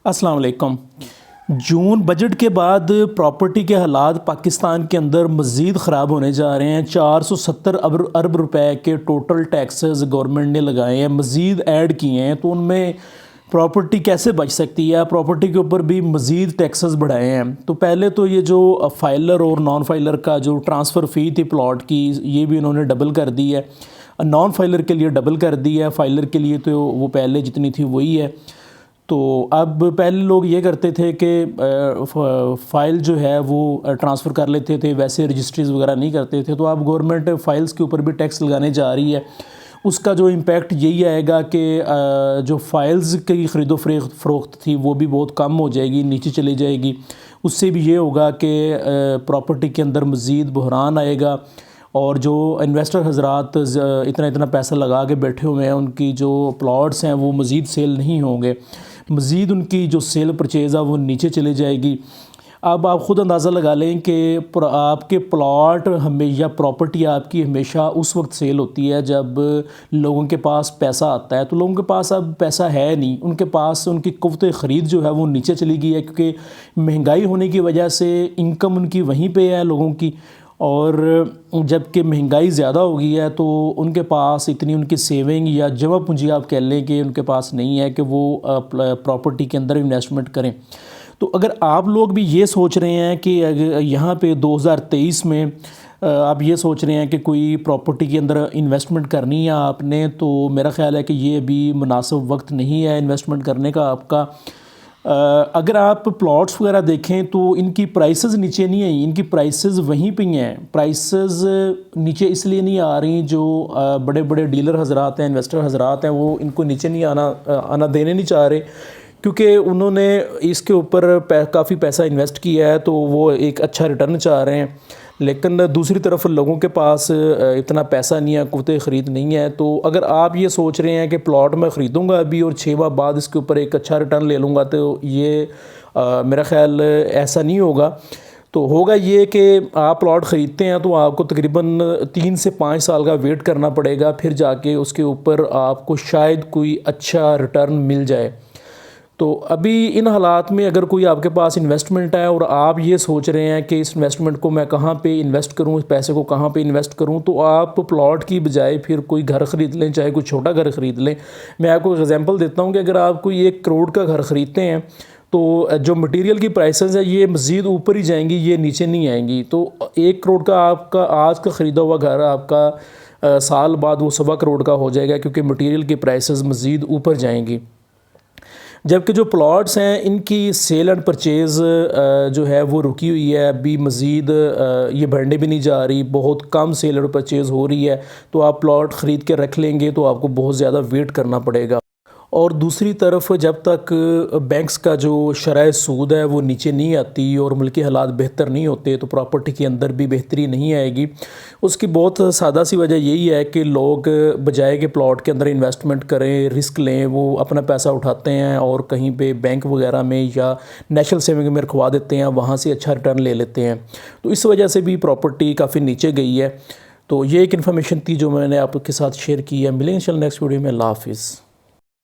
السلام علیکم۔ جون بجٹ کے بعد پراپرٹی کے حالات پاکستان کے اندر مزید خراب ہونے جا رہے ہیں۔ 470 ارب روپے کے ٹوٹل ٹیکسز گورنمنٹ نے لگائے ہیں، مزید ایڈ کیے ہیں، تو ان میں پراپرٹی کیسے بچ سکتی ہے؟ پراپرٹی کے اوپر بھی مزید ٹیکسز بڑھائے ہیں۔ تو پہلے تو یہ جو فائلر اور نان فائلر کا جو ٹرانسفر فی تھی پلاٹ کی، یہ بھی انہوں نے ڈبل کر دی ہے۔ نان فائلر کے لیے ڈبل کر دی ہے، فائلر کے لیے تو وہ پہلے جتنی تھی وہی ہے۔ تو اب پہلے لوگ یہ کرتے تھے کہ فائل جو ہے وہ ٹرانسفر کر لیتے تھے، ویسے رجسٹریز وغیرہ نہیں کرتے تھے۔ تو اب گورنمنٹ فائلز کے اوپر بھی ٹیکس لگانے جا رہی ہے۔ اس کا جو امپیکٹ یہی آئے گا کہ جو فائلز کی خرید و فروخت تھی وہ بھی بہت کم ہو جائے گی، نیچے چلی جائے گی۔ اس سے بھی یہ ہوگا کہ پراپرٹی کے اندر مزید بحران آئے گا، اور جو انویسٹر حضرات اتنا پیسہ لگا کے بیٹھے ہوئے ہیں، ان کی جو پلاٹس ہیں وہ مزید سیل نہیں ہوں گے، مزید ان کی جو سیل پرچیز ہے وہ نیچے چلے جائے گی۔ اب آپ خود اندازہ لگا لیں کہ آپ کے پلاٹ یا پراپرٹی آپ کی ہمیشہ اس وقت سیل ہوتی ہے جب لوگوں کے پاس پیسہ آتا ہے۔ تو لوگوں کے پاس اب پیسہ ہے نہیں، ان کے پاس ان کی قوت خرید جو ہے وہ نیچے چلی گئی ہے، کیونکہ مہنگائی ہونے کی وجہ سے انکم ان کی وہیں پہ ہے لوگوں کی، اور جب کہ مہنگائی زیادہ ہو گئی ہے تو ان کے پاس اتنی ان کی سیونگ یا جمع پونجی آپ کہہ لیں کہ ان کے پاس نہیں ہے کہ وہ پراپرٹی کے اندر انویسٹمنٹ کریں۔ تو اگر آپ لوگ بھی یہ سوچ رہے ہیں کہ یہاں پہ 2023 میں آپ یہ سوچ رہے ہیں کہ کوئی پراپرٹی کے اندر انویسٹمنٹ کرنی ہے آپ نے، تو میرا خیال ہے کہ یہ ابھی مناسب وقت نہیں ہے انویسٹمنٹ کرنے کا آپ کا۔ اگر آپ پلاٹس وغیرہ دیکھیں تو ان کی پرائسز نیچے نہیں آئیں، ان کی پرائسز وہیں پہ ہیں۔ پرائسز نیچے اس لیے نہیں آ رہی، جو بڑے بڑے ڈیلر حضرات ہیں، انویسٹر حضرات ہیں، وہ ان کو نیچے نہیں آنا دینے نہیں چاہ رہے، کیونکہ انہوں نے اس کے اوپر کافی پیسہ انویسٹ کیا ہے، تو وہ ایک اچھا ریٹرن چاہ رہے ہیں۔ لیکن دوسری طرف لوگوں کے پاس اتنا پیسہ نہیں ہے، قوت خرید نہیں ہے۔ تو اگر آپ یہ سوچ رہے ہیں کہ پلاٹ میں خریدوں گا ابھی اور 6 ماہ بعد اس کے اوپر ایک اچھا ریٹرن لے لوں گا، تو یہ میرا خیال ایسا نہیں ہوگا۔ تو ہوگا یہ کہ آپ پلاٹ خریدتے ہیں تو آپ کو تقریباً 3 سے 5 سال کا ویٹ کرنا پڑے گا، پھر جا کے اس کے اوپر آپ کو شاید کوئی اچھا ریٹرن مل جائے۔ تو ابھی ان حالات میں اگر کوئی آپ کے پاس انویسٹمنٹ ہے اور آپ یہ سوچ رہے ہیں کہ اس انویسٹمنٹ کو میں کہاں پہ انویسٹ کروں، اس پیسے کو کہاں پہ انویسٹ کروں، تو آپ پلاٹ کی بجائے پھر کوئی گھر خرید لیں، چاہے کوئی چھوٹا گھر خرید لیں۔ میں آپ کو ایگزامپل دیتا ہوں کہ اگر آپ کوئی 1 کروڑ کا گھر خریدتے ہیں تو جو مٹیریل کی پرائسز ہے یہ مزید اوپر ہی جائیں گی، یہ نیچے نہیں آئیں گی۔ تو 1 کروڑ کا آپ کا آج کا خریدا ہوا گھر آپ کا سال بعد وہ 1.25 کروڑ کا ہو جائے گا، کیونکہ مٹیریل کی پرائسز مزید اوپر جائیں گی۔ جبکہ جو پلاٹس ہیں ان کی سیل اینڈ پرچیز جو ہے وہ رکی ہوئی ہے، ابھی مزید یہ بڑھنے بھی نہیں جا رہی، بہت کم سیل اینڈ پرچیز ہو رہی ہے۔ تو آپ پلاٹ خرید کے رکھ لیں گے تو آپ کو بہت زیادہ ویٹ کرنا پڑے گا۔ اور دوسری طرف جب تک بینکس کا جو شرح سود ہے وہ نیچے نہیں آتی اور ملکی حالات بہتر نہیں ہوتے، تو پراپرٹی کے اندر بھی بہتری نہیں آئے گی۔ اس کی بہت سادہ سی وجہ یہی ہے کہ لوگ بجائے کہ پلاٹ کے اندر انویسٹمنٹ کریں، رسک لیں، وہ اپنا پیسہ اٹھاتے ہیں اور کہیں پہ بینک وغیرہ میں یا نیشنل سیونگ میں رکھوا دیتے ہیں، وہاں سے اچھا ریٹرن لے لیتے ہیں۔ تو اس وجہ سے بھی پراپرٹی کافی نیچے گئی ہے۔ تو یہ ایک انفارمیشن تھی جو میں نے آپ کے ساتھ شیئر کی ہے۔ ملیں گے انشاءاللہ نیکسٹ ویڈیو میں۔ اللہ حافظ۔